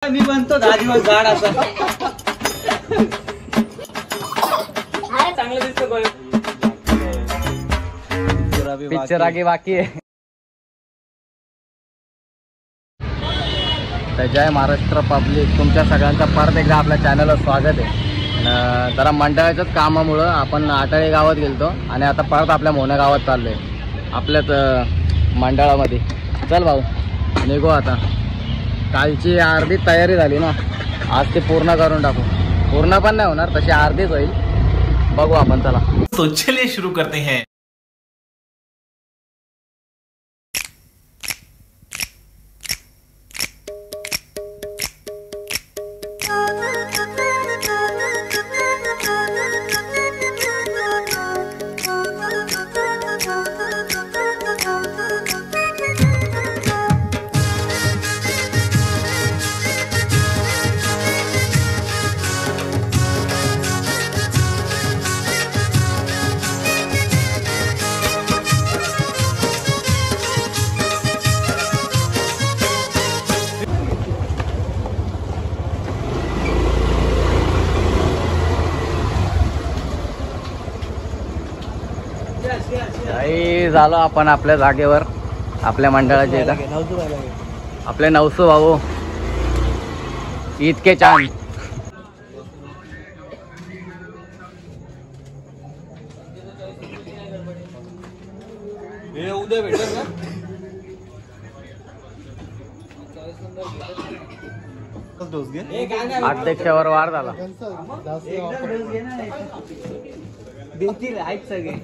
मी बनतो 10 दिवस झाड असं चांगलं दिसतं. पिक्चर आगे बाकी आहे. तर जय महाराष्ट्र पब्लिक, तुमच्या सगळ्यांचा परत एकदा आपल्या चॅनलवर स्वागत आहे. जरा मंडळाच्याच कामामुळं आपण आटाळे गावात गेलतो आणि आता परत आपल्या मोना गावात चाललोय आपल्याच मंडळामध्ये. चल भाऊ निघू आता. कालची अर्धी तयारी झाली ना, आज ते पूर्ण करून टाकू. पूर्ण पण नाही होणार, तशी अर्धीच होईल. बघू आपण, चला. तो चलिए शुरू करते हैं. झालो आपण आपल्या जागेवर, आपल्या मंडळाचे इथं. आपले नवसू भाऊ इतके छान. उद्या भेटेल का? अध्यक्षावर वार झाला. देतील आहेत सगळे.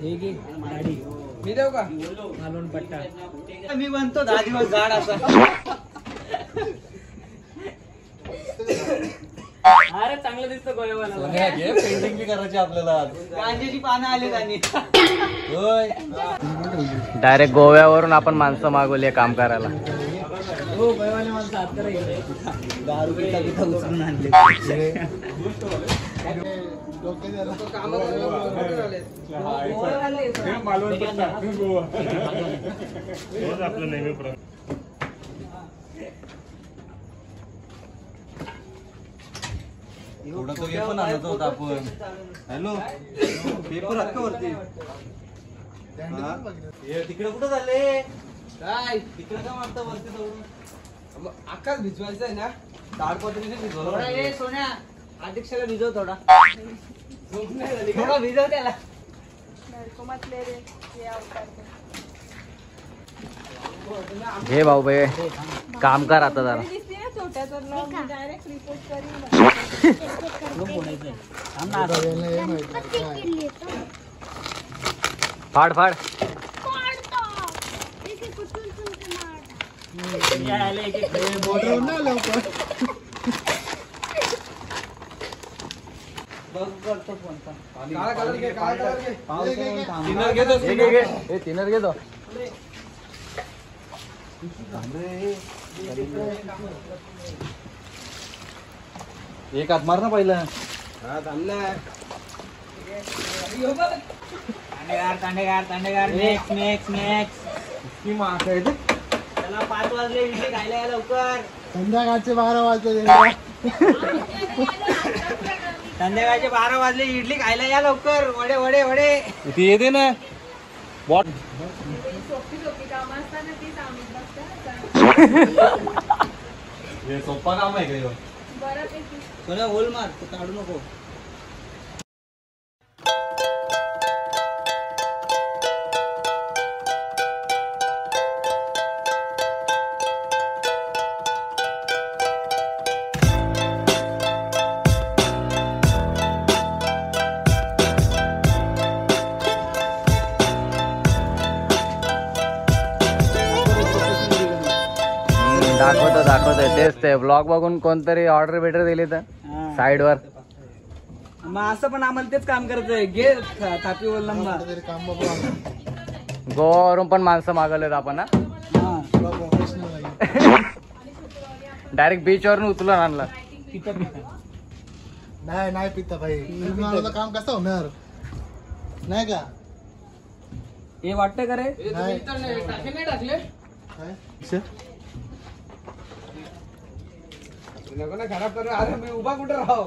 मी देऊ का घालून पट्टा? मी बनतो 10 दिवस झाड असं. अरे चांगलं दिसतं गोव्याला. पेंटिंग बी करायची आपल्याला. गांजेची पानं आली त्यांनी. डायरेक्ट गोव्यावरून आपण माणसं मागवली काम करायला. हो, गोव्यावाले माणसं हात करायचे. 10 रुपये उचलून आणले. आपलं नेहमी एवढं तो हे पण आणत होता आपण. हॅलो, पेपर हक्क वरती. तिकडे कुठं झाले काय तिकडे का मारता वरती जाऊन? आकाश भिजवायचं आहे ना, ताडपत्रीने भिजवलं. सोन्या अध्यक्षाला भिजव थोडा. थोडा भिजव त्याला. घे भाऊ बे, काम कर आता जरा. फाड फाड. तिनर घेतो. एक हात मार ना पहिला. तांडेगार त्याला 5 वाजले इडली खायला या लवकर. संध्याकाळचे 12 वाजले. संध्याकाळचे 12 वाजले इडली खायला या लवकर. वडे वडे वडे इथे येते ना बॉट. हे सोपा काम आहे का? सोन्या होल मार, काढू नको. दाखवतोय तेच ते ब्लॉग बघून कोणतरी ऑर्डर बिटर दिली तर साइड वर. मग असं पण आम्हाला तेच काम करायचंय. घे थापी बोल नंबर. गोवावरून पण माणसं मागवलेत आपण. डायरेक्ट बीच वरून उचलून आणलं. नाही पिता भाई, काम कसं होणार नाही का? हे वाटतं का रे? टाकले नको ना खराब कर. अरे मी उभा कुठे राहू.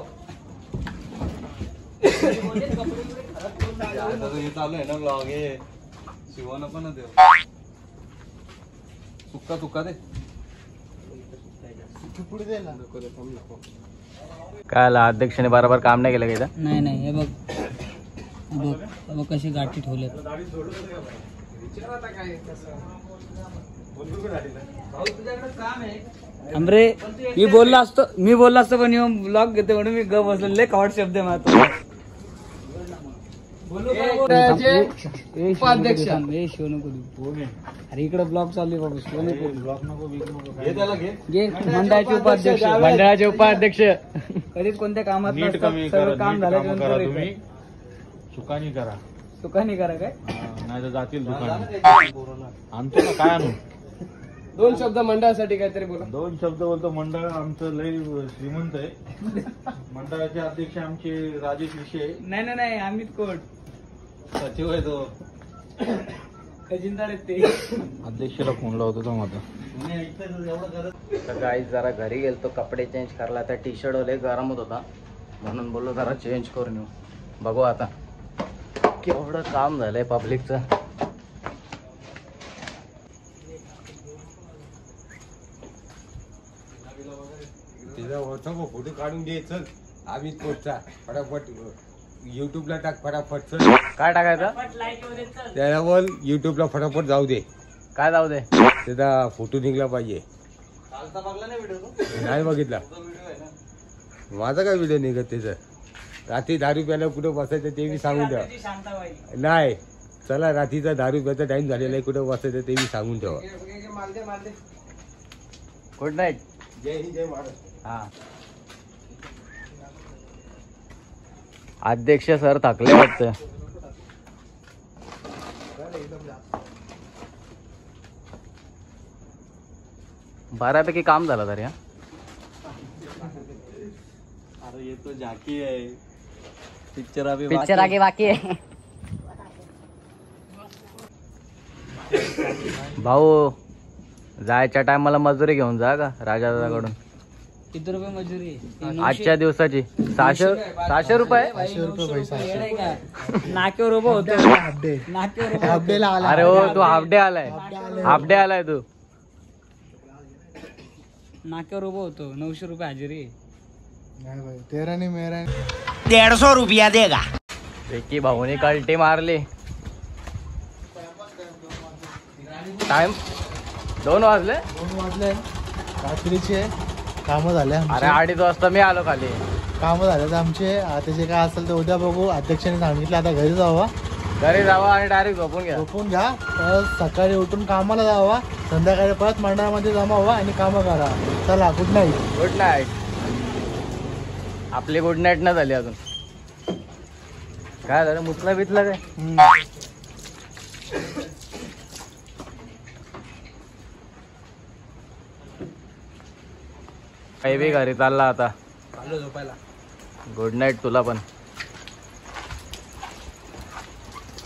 हे चालू आहे ना ब्लॉग. हे शिवण पण देव सुक्का तुक्का दे. पुढे दे ना. काय आला अध्यक्षाने बरोबर काम नाही केलं का इथं? नाही नाही, हे बघ बघ बघ कशी गाठी ठेवल्यात. अमरे मी बोललो असतो पण येऊन ब्लॉग घेते म्हणून मी ग बसलो. लय कॉट शब्द आहे माझा. उपाध्यक्ष. ए शिव नको देऊ. अरे इकडे ब्लॉग चालू आहे बाबा. शिव नको घे. मंडळाचे उपाध्यक्ष. मंडळाचे उपाध्यक्ष. कधीच कोणत्या कामात नीट नसतात. कमी सर्व करा, काम नीट कामं करा झाल्याच्यानंतर तुम्ही. येतात. चुकानी करा, सुखानी करा काय. नाही तर जातील दुकानी. आणतो ना, काय आणू. 2 शब्द मंडळासाठी काहीतरी बोला. 2 शब्द बोलतो. मंडळ आमचं लय श्रीमंत आहे. मंडळाचे अध्यक्ष आमचे राजेश विषय नाही नाही आम्हीच कोट सचिव आहे तो. खजिनदार आहेत ते. अध्यक्षाला फोन लावतो तो माझा. तर गाईज जरा घरी गेलतो कपडे चेंज करायला. त्या टी शर्ट लय गरम होत होता म्हणून बोललो जरा चेंज करून येऊ. बघू आता केवढं काम झालंय पब्लिकचं. तिचा व्हॉट्सअप फोटो काढून घे. चल आम्ही पोस्टचा फटाफट युट्यूबला टाक. फटाफट चल. काय टाकायचं? त्याला बोल युट्यूबला फटाफट जाऊ दे. काय जाऊ दे? त्याचा फोटो निघला पाहिजे. कालचा बघला नाही व्हिडिओ. नाही बघितला व्हिडिओ आहे ना. माझा काय व्हिडिओ निघत त्याचं. रात्री दारू प्यायला कुठं बसायचं ते बी सांगून ठेवा. नाही चला रात्रीचा दारू प्यायचा टाइम झालेला आहे. कुठं बसायचं ते बी सांगून ठेवा. माल दे. Good night. जय हिंद जय महाराष्ट्र. हा अध्यक्ष सर थकले वाटतं. बऱ्यापैकी काम झालं तरी. हा अरे ये तो झाकी आहे. पिक्चर अभी आगे बाकी आहे. भाऊ जायच्या टायमाला मजुरी घेऊन जा का राजाकडून. किती रुपये मजुरी आहे? आजच्या दिवसाची 600 रुपये. 500 रुपये पैसा. येडं आहे का? नाक्यावर उभं होतो. अपडे नाक्यावर उभं होतो. अपडेला आला. अरे हो तू हाफ डे आलाय. हाफ डे आलाय तू. नाक्यावर उभं होतो. 900 रुपये हजेरी आहे. नाही भाई तेरा नाही मेरा नाही. 150 रुपया देगा. विकी भाऊनी कल्टी मारली. टाइम 2 वाजले. 2 वाजले रात्रीचे. कामं झाले अरे 2:30 वाजता मी आलो खाली. कामं झाले आमचे. आता जे काय असेल ते उद्या बघू. अध्यक्षाने सांगितलं आता घरी जावा. घरी जावा आणि डायरेक्ट झोपून घ्या. झोपून घ्या. परत सकाळी उठून कामाला जावा. संध्याकाळी परत मंडळामध्ये जमा व्हा आणि कामं करा. चला गुड नाईट. Good night. आपली गुड नाईट नाही झाली अजून. काय झालं मुतला बितला काय? काही बी घरी चालला आता. चाललो झोपायला. गुड नाईट तुला पण.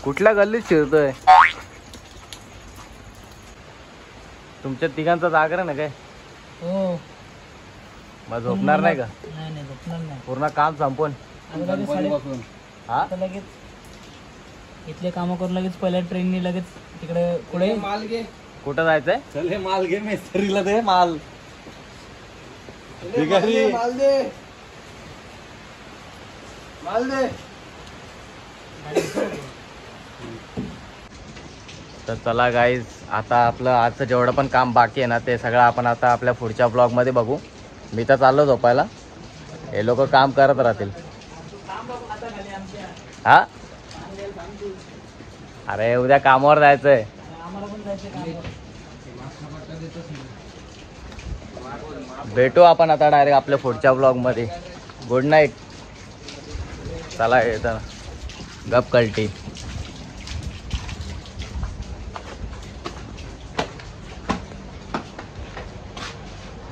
कुठल्या गल्लीत शिरतोय? तुमच्या तिघांचा जागरण आहे काय? हो. मग झोपणार नाही का? नाही नाही झोपणार नाही. पूर्ण काम संपवून. आता लगेच हा आता लगेच इथले कामं करून लगेच पहिल्या ट्रेननी लगेच तिकडे पुढे. माल घे. कुठं जायचंय? चल हे माल घे. मिस्त्रीला दे माल. ठीक आहे. माल दे. माल दे. तर चला गाईज आता आपलं आजचं जेवढं पण काम बाकी आहे ना ते सगळं आपण आता आपल्या पुढच्या ब्लॉगमध्ये बघू. मी तर चाललो झोपायला. हे लोक काम करत राहतील. हा अरे उद्या कामावर जायचंय. भेटू आपण आता डायरेक्ट आपल्या पुढच्या ब्लॉगमध्ये. Good night. चला येतं गप कल्टी.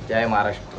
जय महाराष्ट्र.